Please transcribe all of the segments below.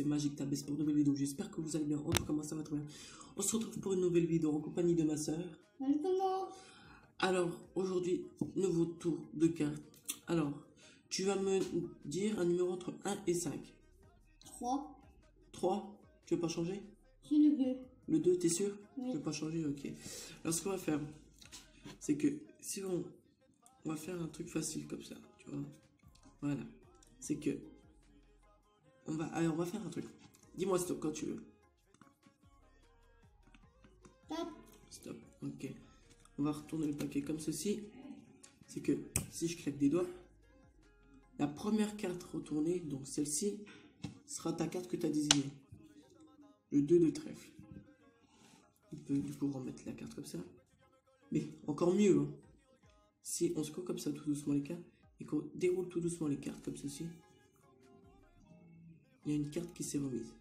c'est Magic Tabes pour une nouvelle vidéo. J'espère que vous allez bien. En tout cas, moi ça va très bien. On se retrouve pour une nouvelle vidéo en compagnie de ma soeur. Maintenant. Alors, aujourd'hui, nouveau tour de cartes. Alors, tu vas me dire un numéro entre 1 et 5. 3. 3, tu veux pas changer? C'est le 2. Le 2, t'es sûr? Oui. Tu veux pas changer? Ok. Alors, ce qu'on va faire, c'est que si on va faire un truc facile comme ça, tu vois. Voilà. C'est que allez, on va faire un truc. Dis-moi stop quand tu veux. Stop. Stop. Ok. On va retourner le paquet comme ceci. C'est que si je claque des doigts, la première carte retournée, donc celle-ci, sera ta carte que tu as désignée. Le 2 de trèfle. On peut du coup remettre la carte comme ça. Mais encore mieux, hein, si on secoue comme ça tout doucement les cartes et qu'on déroule tout doucement les cartes comme ceci, il y a une carte qui s'est remise.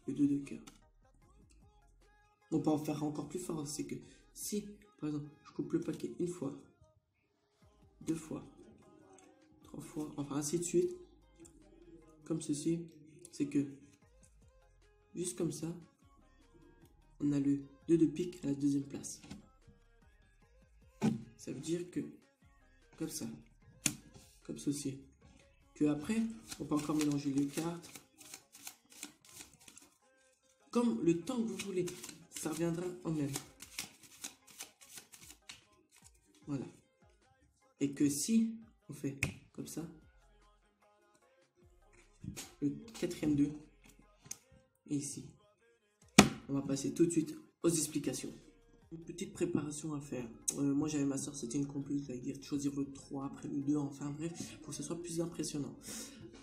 Le 2 de cœur. On peut en faire encore plus fort, c'est que si, par exemple, je coupe le paquet une fois, 2 fois, 3 fois, enfin ainsi de suite, comme ceci, c'est que, juste comme ça, on a le 2 de pique à la deuxième place. Ça veut dire que, comme ça, comme ceci, que après, on peut encore mélanger les cartes, comme le temps que vous voulez, ça reviendra en même. Voilà. Et que si on fait comme ça, le quatrième 2 est ici. On va passer tout de suite aux explications. Une petite préparation à faire. Moi j'avais ma soeur, c'était une complice, c'est-à-dire de choisir le 3 après le 2, enfin bref, pour que ce soit plus impressionnant.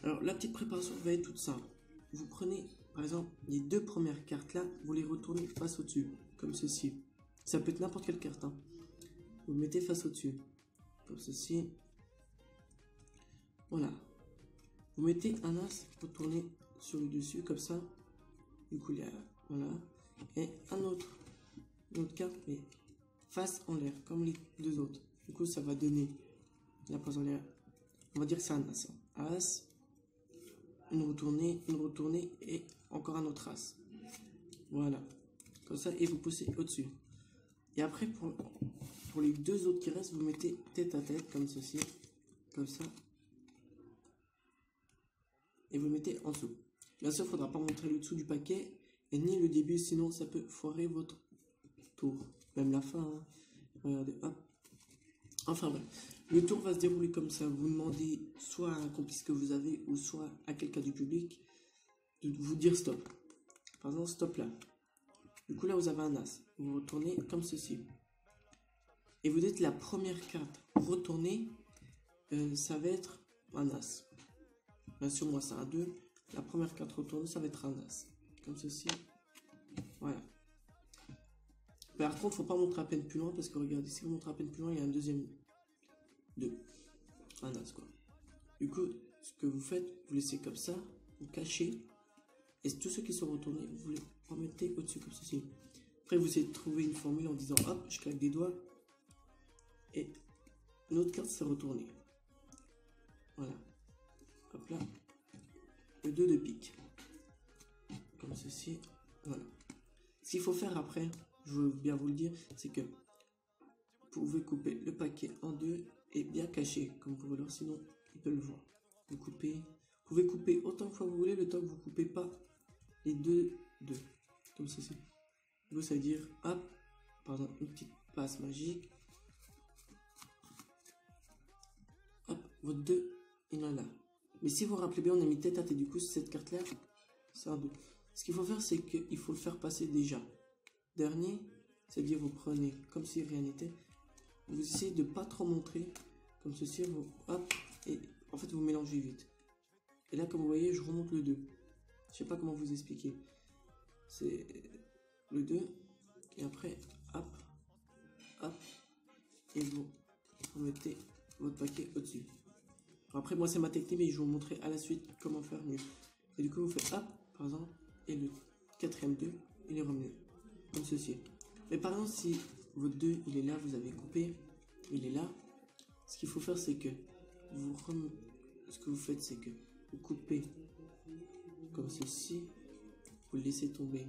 Alors la petite préparation va être toute simple. Vous prenez par exemple les 2 premières cartes là, vous les retournez face au-dessus, comme ceci. Ça peut être n'importe quelle carte, hein. Vous le mettez face au-dessus, comme ceci. Voilà. Vous mettez un as, retournez sur le dessus, comme ça. Du coup, il y a, voilà. Et une autre carte, mais face en l'air, comme les 2 autres. Du coup, ça va donner la place en l'air. On va dire que c'est un as. As, une retournée et encore un autre as. Voilà. Comme ça, et vous poussez au-dessus. Et après, pour les 2 autres qui restent, vous mettez tête à tête, comme ceci. Comme ça. Et vous le mettez en dessous. Bien sûr, il ne faudra pas montrer le dessous du paquet et ni le début, sinon ça peut foirer votre tour. Même la fin, hein. Regardez, hop. Enfin bref, le tour va se dérouler comme ça. Vous demandez soit à un complice que vous avez ou soit à quelqu'un du public de vous dire stop. Par exemple, stop là. Du coup, là, vous avez un as. Vous retournez comme ceci. Et vous dites la première carte retournée, ça va être un as. Bien sûr, moi, c'est un 2. La première carte retournée, ça va être un as. Comme ceci. Voilà. Par contre, faut pas montrer à peine plus loin parce que regardez, si vous montrez à peine plus loin, il y a un deuxième 2. Un as, quoi. Du coup, ce que vous faites, vous laissez comme ça, vous cachez. Et tous ceux qui sont retournés, vous les remettez au-dessus comme ceci. Après, vous essayez de trouver une formule en disant hop, je claque des doigts. Et une autre carte s'est retournée. Voilà. Hop là. Le 2 de pique. Comme ceci. Voilà. Ce qu'il faut faire après, je veux bien vous le dire, c'est que vous pouvez couper le paquet en 2 et bien cacher, comme vous voulez, sinon il peut le voir. Vous pouvez couper autant de fois que vous voulez, le temps que vous ne coupez pas les 2, comme ceci. Donc ça veut dire, hop, par exemple, une petite passe magique. Hop, votre 2, il en a là. Mais si vous vous rappelez bien, on a mis tête à tête, du coup, cette carte-là, c'est un 2. Ce qu'il faut faire, c'est qu'il faut le faire passer déjà. Dernier, c'est-à-dire vous prenez comme si rien n'était. Vous essayez de pas trop montrer, comme ceci, vous, hop, et en fait vous mélangez vite. Et là, comme vous voyez, je remonte le 2. Je sais pas comment vous expliquer. C'est le 2, et après, hop, hop, et vous remettez votre paquet au-dessus. Après, moi, c'est ma technique, mais je vais vous montrer à la suite comment faire mieux. Et du coup, vous faites hop, par exemple, et le quatrième 2, il est revenu. Comme ceci. Mais par exemple, si votre 2, il est là, vous avez coupé, il est là, ce qu'il faut faire, c'est que ce que vous faites, c'est que vous coupez comme ceci. Vous le laissez tomber.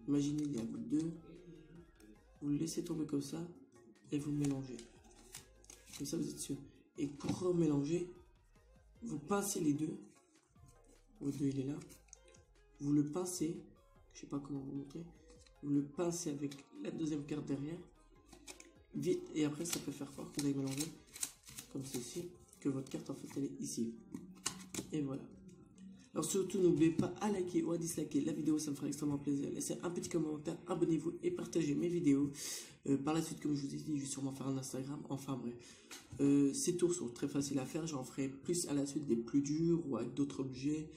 Imaginez, il y a vous deux. Vous le laissez tomber comme ça et vous le mélangez. Comme ça, vous êtes sûr. Et pour remélanger, vous pincez les deux. Votre deux, il est là. Vous le pincez. Je sais pas comment vous montrer. Vous le pincez avec la deuxième carte derrière. Vite. Et après, ça peut faire croire que vous avez mélangé. Comme ceci. Que votre carte, en fait, elle est ici. Et voilà. Alors surtout, n'oubliez pas à liker ou à disliker la vidéo, ça me fera extrêmement plaisir. Laissez un petit commentaire, abonnez-vous et partagez mes vidéos. Par la suite, comme je vous ai dit, je vais sûrement faire un Instagram. Enfin bref, ces tours sont très faciles à faire. J'en ferai plus à la suite des plus durs ou avec d'autres objets.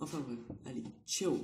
Enfin bref, allez, ciao!